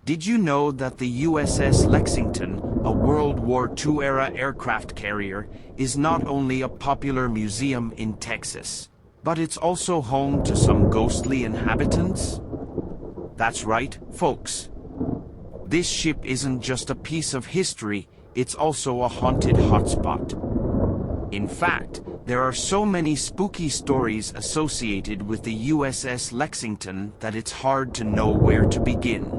Did you know that the USS Lexington, a World War II-era aircraft carrier, is not only a popular museum in Texas, but it's also home to some ghostly inhabitants? That's right, folks. This ship isn't just a piece of history, it's also a haunted hotspot. In fact, there are so many spooky stories associated with the USS Lexington that it's hard to know where to begin.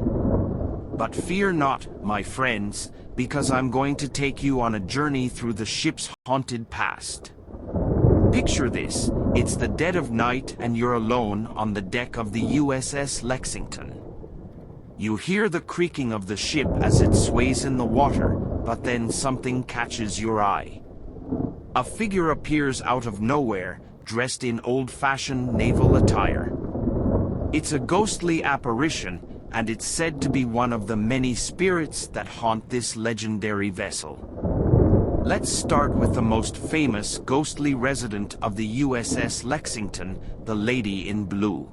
But fear not, my friends, because I'm going to take you on a journey through the ship's haunted past. Picture this, it's the dead of night and you're alone on the deck of the USS Lexington. You hear the creaking of the ship as it sways in the water, but then something catches your eye. A figure appears out of nowhere, dressed in old-fashioned naval attire. It's a ghostly apparition, and it's said to be one of the many spirits that haunt this legendary vessel. Let's start with the most famous ghostly resident of the USS Lexington, the Lady in Blue.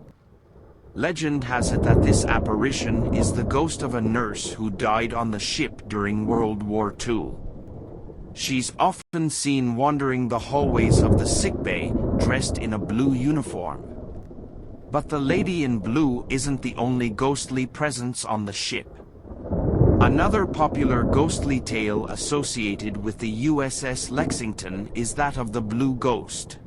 Legend has it that this apparition is the ghost of a nurse who died on the ship during World War II. She's often seen wandering the hallways of the sickbay, dressed in a blue uniform. But the Lady in Blue isn't the only ghostly presence on the ship. Another popular ghostly tale associated with the USS Lexington is that of the Blue Ghost.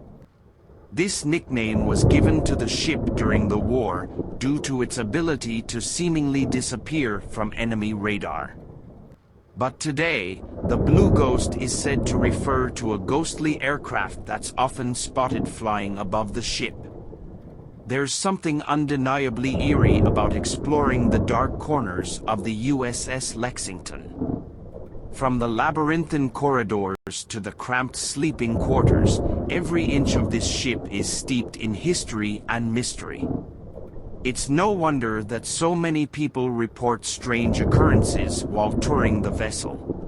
This nickname was given to the ship during the war due to its ability to seemingly disappear from enemy radar. But today, the Blue Ghost is said to refer to a ghostly aircraft that's often spotted flying above the ship. There's something undeniably eerie about exploring the dark corners of the USS Lexington. From the labyrinthine corridors to the cramped sleeping quarters, every inch of this ship is steeped in history and mystery. It's no wonder that so many people report strange occurrences while touring the vessel.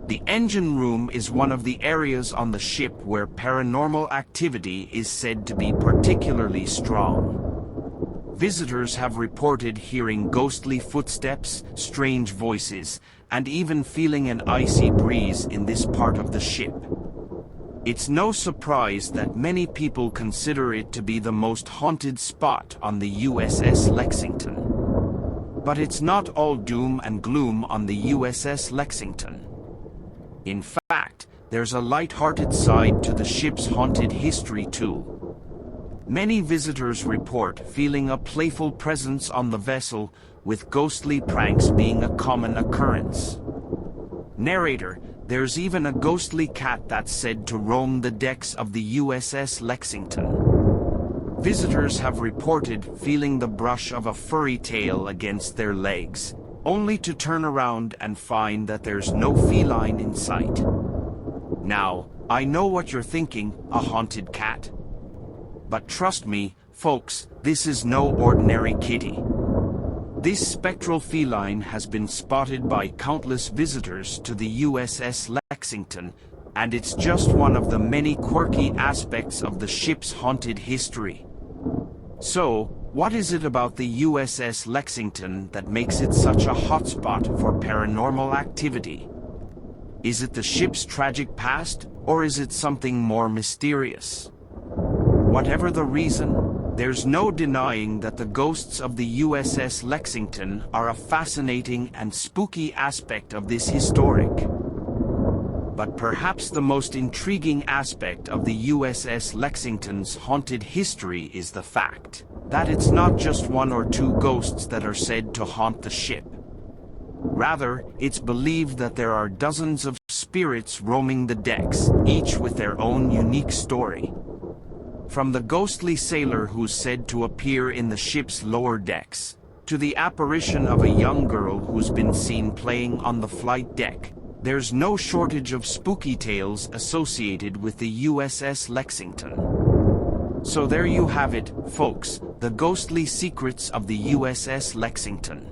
The engine room is one of the areas on the ship where paranormal activity is said to be particularly strong. Visitors have reported hearing ghostly footsteps, strange voices, and even feeling an icy breeze in this part of the ship. It's no surprise that many people consider it to be the most haunted spot on the USS Lexington. But it's not all doom and gloom on the USS Lexington. In fact, there's a light-hearted side to the ship's haunted history too. Many visitors report feeling a playful presence on the vessel, with ghostly pranks being a common occurrence. Narrator, there's even a ghostly cat that's said to roam the decks of the USS Lexington. Visitors have reported feeling the brush of a furry tail against their legs, only to turn around and find that there's no feline in sight. Now, I know what you're thinking, a haunted cat. But trust me, folks, this is no ordinary kitty. This spectral feline has been spotted by countless visitors to the USS Lexington, and it's just one of the many quirky aspects of the ship's haunted history. So, what is it about the USS Lexington that makes it such a hotspot for paranormal activity? Is it the ship's tragic past, or is it something more mysterious? Whatever the reason, there's no denying that the ghosts of the USS Lexington are a fascinating and spooky aspect of this historic. But perhaps the most intriguing aspect of the USS Lexington's haunted history is the fact that it's not just one or two ghosts that are said to haunt the ship. Rather, it's believed that there are dozens of spirits roaming the decks, each with their own unique story. From the ghostly sailor who's said to appear in the ship's lower decks, to the apparition of a young girl who's been seen playing on the flight deck, there's no shortage of spooky tales associated with the USS Lexington. So there you have it, folks, the ghostly secrets of the USS Lexington.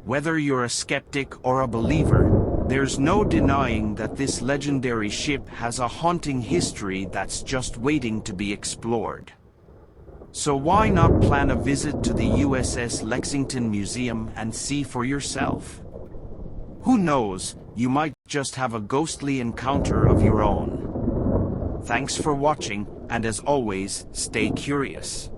Whether you're a skeptic or a believer, there's no denying that this legendary ship has a haunting history that's just waiting to be explored. So why not plan a visit to the USS Lexington Museum and see for yourself? Who knows, you might just have a ghostly encounter of your own. Thanks for watching, and as always, stay curious.